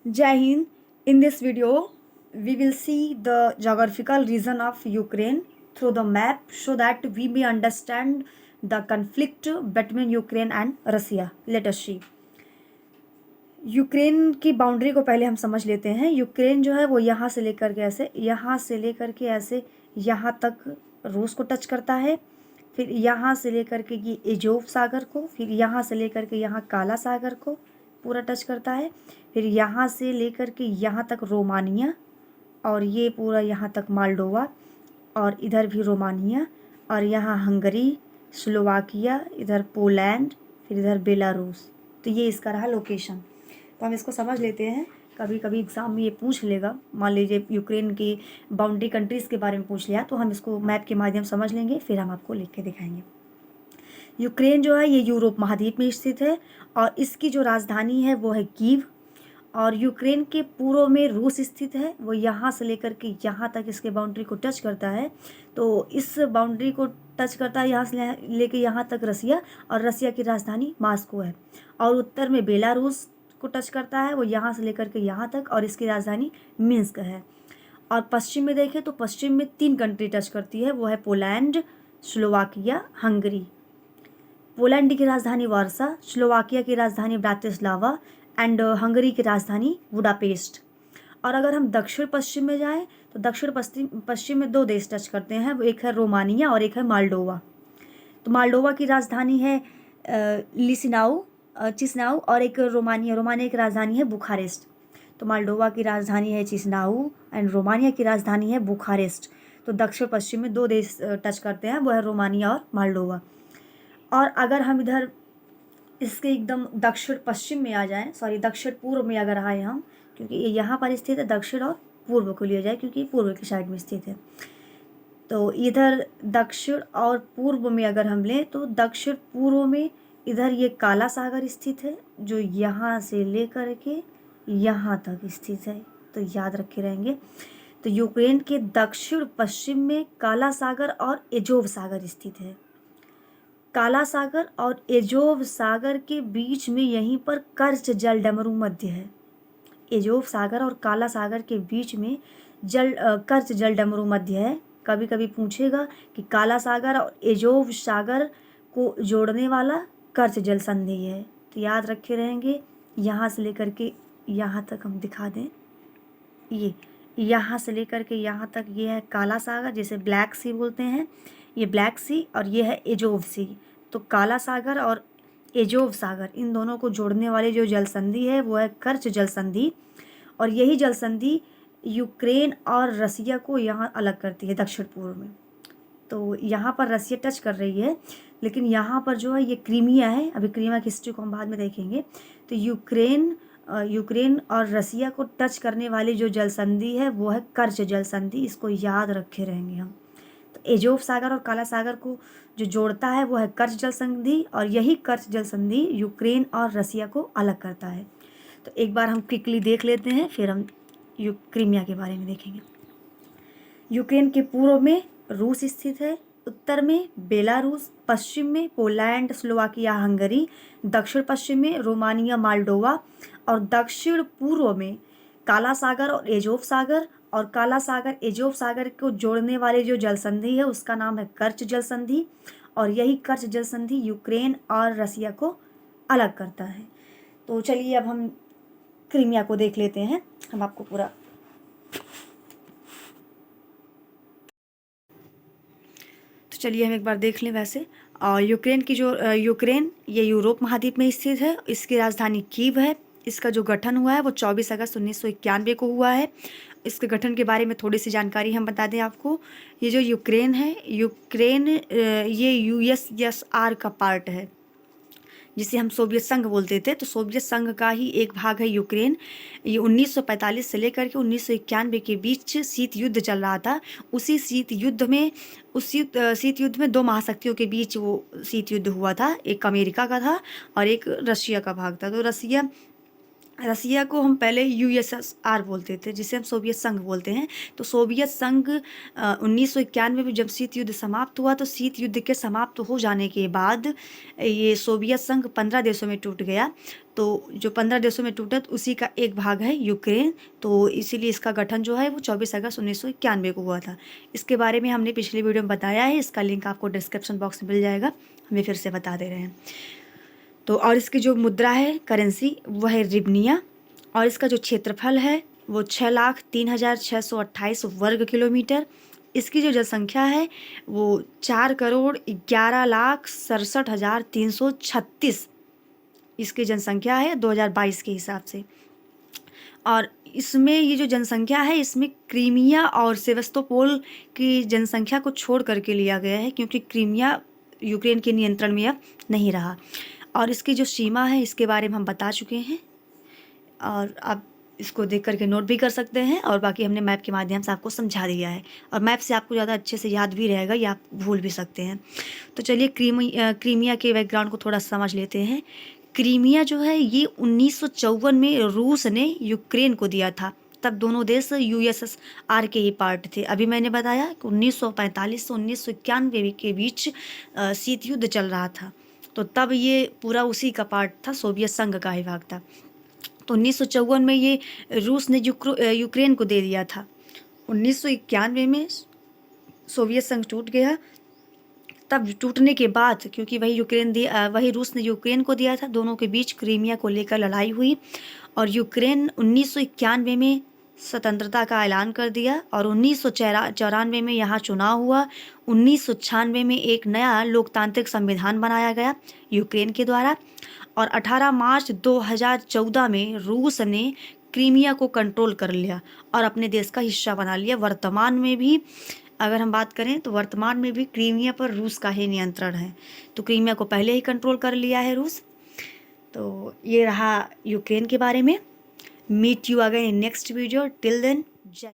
Jai Hind. In this video, we will see the geographical region of Ukraine through the map so that we may understand the conflict between Ukraine and Russia. Let us see. Ukraine की boundary को पहले हम समझ लेते हैं। Ukraine जो है वो यहाँ से लेकर के ऐसे यहाँ तक रूस को टच करता है, फिर यहाँ से लेकर के ये एजोव सागर को, फिर यहाँ से लेकर के यहाँ काला सागर को पूरा टच करता है, फिर यहाँ से लेकर के यहाँ तक रोमानिया, और ये पूरा यहाँ तक मालडोवा, और इधर भी रोमानिया, और यहाँ हंगरी, स्लोवाकिया, इधर पोलैंड, फिर इधर बेलारूस। तो ये इसका रहा लोकेशन। तो हम इसको समझ लेते हैं। कभी कभी एग्ज़ाम में ये पूछ लेगा, मान लीजिए यूक्रेन की बाउंड्री कंट्रीज़ के बारे में पूछ लिया, तो हम इसको मैप के माध्यम समझ लेंगे, फिर हम आपको लिख के दिखाएंगे। यूक्रेन जो है ये यूरोप महाद्वीप में स्थित है और इसकी जो राजधानी है वो है कीव, और यूक्रेन के पूर्व में रूस स्थित है। वो यहाँ से लेकर के यहाँ तक इसके बाउंड्री को टच करता है। तो इस बाउंड्री को टच करता है यहाँ से लेकर यहाँ तक रसिया, और रसिया की राजधानी मास्को है। और उत्तर में बेलारूस को टच करता है, वो यहाँ से लेकर के यहाँ तक, और इसकी राजधानी मिन्स्क है। और पश्चिम में देखें तो पश्चिम में 3 कंट्री टच करती है, वो है पोलैंड, स्लोवाकिया, हंगरी। पोलैंड की राजधानी वार्सा, स्लोवाकिया की राजधानी ब्रातिस्लावा, एंड हंगरी की राजधानी बुडापेस्ट। और अगर हम दक्षिण पश्चिम में जाएं तो दक्षिण पश्चिम में 2 देश टच करते हैं, वो एक है रोमानिया और एक है मालडोवा। तो मालडोवा की राजधानी है चिसनाऊ, और एक रोमानिया की राजधानी है बुखारेस्ट। तो मालडोवा की राजधानी है चिसनाऊ एंड रोमानिया की राजधानी है बुखारेस्ट। तो दक्षिण पश्चिम में 2 देश टच करते हैं, वो है रोमानिया और मालडोवा। और अगर हम इधर इसके एकदम दक्षिण पश्चिम में आ जाएं, दक्षिण पूर्व में अगर आए हम, क्योंकि ये यहाँ पर स्थित है, दक्षिण और पूर्व को लिया जाए क्योंकि पूर्व की साइड में स्थित है। तो इधर दक्षिण और पूर्व में अगर हम लें तो दक्षिण पूर्व में इधर ये काला सागर स्थित है, जो यहाँ से लेकर के यहाँ तक स्थित है। तो याद रखे रहेंगे। तो यूक्रेन के दक्षिण पश्चिम में काला सागर और एजोव सागर स्थित है। काला सागर और एजोव सागर के बीच में यहीं पर कर्च जल डमरू मध्य है। एजोव सागर और काला सागर के बीच में कर्च जल डमरू मध्य है। कभी कभी पूछेगा कि काला सागर और एजोव सागर को जोड़ने वाला कर्च जल संधि है। तो याद रखे रहेंगे। यहाँ से लेकर के यहाँ तक हम दिखा दें, ये यहाँ से लेकर के यहाँ तक ये है काला सागर, जिसे ब्लैक सी बोलते हैं, ये ब्लैक सी, और ये है एजोव सी। तो काला सागर और एजोव सागर, इन दोनों को जोड़ने वाली जो जल संधि है वो है कर्च जल संधि, और यही जल संधि यूक्रेन और रसिया को यहाँ अलग करती है दक्षिण पूर्व में। तो यहाँ पर रसिया टच कर रही है, लेकिन यहाँ पर जो है ये क्रीमिया है। अभी क्रीमिया की हिस्ट्री को हम बाद में देखेंगे। तो यूक्रेन और रसिया को टच करने वाली जो जल संधि है वो है कर्च जल संधि। इसको याद रखे रहेंगे हम। तो एजोव सागर और काला सागर को जो जोड़ता है वो है कर्च जल संधि, और यही कर्च जल संधि यूक्रेन और रसिया को अलग करता है। तो एक बार हम क्विकली देख लेते हैं, फिर हम क्रीमिया के बारे में देखेंगे। यूक्रेन के पूर्व में रूस स्थित है, उत्तर में बेलारूस, पश्चिम में पोलैंड, स्लोवाकिया, हंगरी, दक्षिण पश्चिम में रोमानिया, मालडोवा, और दक्षिण पूर्व में काला सागर और एजोव सागर। और काला सागर एजोव सागर को जोड़ने वाले जो जल संधि है उसका नाम है कर्च जल संधि, और यही कर्च जल संधि यूक्रेन और रसिया को अलग करता है। तो चलिए अब हम क्रीमिया को देख लेते हैं। हम आपको पूरा चलिए हम एक बार देख लें। वैसे यूक्रेन ये यूरोप महाद्वीप में स्थित है। इसकी राजधानी कीव है। इसका जो गठन हुआ है वो 24 अगस्त 1991 को हुआ है। इसके गठन के बारे में थोड़ी सी जानकारी हम बता दें आपको। ये जो यूक्रेन है, ये USSR का पार्ट है, जिसे हम सोवियत संघ बोलते थे। तो सोवियत संघ का ही एक भाग है यूक्रेन। ये 1945 से लेकर के 1991 के बीच शीत युद्ध चल रहा था। उस शीत युद्ध में 2 महाशक्तियों के बीच वो शीत युद्ध हुआ था। एक अमेरिका का था और एक रशिया का भाग था। तो रसिया को हम पहले यूएसएसआर बोलते थे, जिसे हम सोवियत संघ बोलते हैं। तो सोवियत संघ 1991 में जब शीत युद्ध समाप्त हुआ, तो शीत युद्ध के समाप्त हो जाने के बाद ये सोवियत संघ 15 देशों में टूट गया। तो जो 15 देशों में टूटा, तो उसी का एक भाग है यूक्रेन। तो इसीलिए इसका गठन जो है वो 24 अगस्त 1991 को हुआ था। इसके बारे में हमने पिछली वीडियो में बताया है, इसका लिंक आपको डिस्क्रिप्शन बॉक्स में मिल जाएगा, हमें फिर से बता दे रहे हैं। तो और इसकी जो मुद्रा है, करेंसी, वह है रिबनिया। और इसका जो क्षेत्रफल है वो 6,03,628 वर्ग किलोमीटर। इसकी जो जनसंख्या है वो 4,11,67,336 इसकी जनसंख्या है 2022 के हिसाब से। और इसमें ये जो जनसंख्या है, इसमें क्रीमिया और सेवस्तोपोल की जनसंख्या को छोड़ करके लिया गया है, क्योंकि क्रीमिया यूक्रेन के नियंत्रण में अब नहीं रहा। और इसकी जो सीमा है, इसके बारे में हम बता चुके हैं, और आप इसको देख करके नोट भी कर सकते हैं, और बाकी हमने मैप के माध्यम से आपको समझा दिया है। और मैप से आपको ज़्यादा अच्छे से याद भी रहेगा, या आप भूल भी सकते हैं। तो चलिए क्रीमिया के बैकग्राउंड को थोड़ा समझ लेते हैं। क्रीमिया जो है ये 1954 में रूस ने यूक्रेन को दिया था। तब दोनों देश यूएसएसआर के ही पार्ट थे। अभी मैंने बताया कि 1945 से 1991 के बीच शीत युद्ध चल रहा था। तो तब ये पूरा उसी का पार्ट था, सोवियत संघ का ही भाग था। तो 1954 में ये रूस ने यूक्रेन को दे दिया था। 1991 में सोवियत संघ टूट गया। तब टूटने के बाद, क्योंकि वही रूस ने यूक्रेन को दिया था, दोनों के बीच क्रीमिया को लेकर लड़ाई हुई, और यूक्रेन 1991 में स्वतंत्रता का ऐलान कर दिया। और 1994 में यहाँ चुनाव हुआ। 1996 में एक नया लोकतांत्रिक संविधान बनाया गया यूक्रेन के द्वारा। और 18 मार्च 2014 में रूस ने क्रीमिया को कंट्रोल कर लिया और अपने देश का हिस्सा बना लिया। वर्तमान में भी अगर हम बात करें, तो वर्तमान में भी क्रीमिया पर रूस का ही नियंत्रण है। तो क्रीमिया को पहले ही कंट्रोल कर लिया है रूस। तो ये रहा यूक्रेन के बारे में। Meet you again in next video. Till then, जय।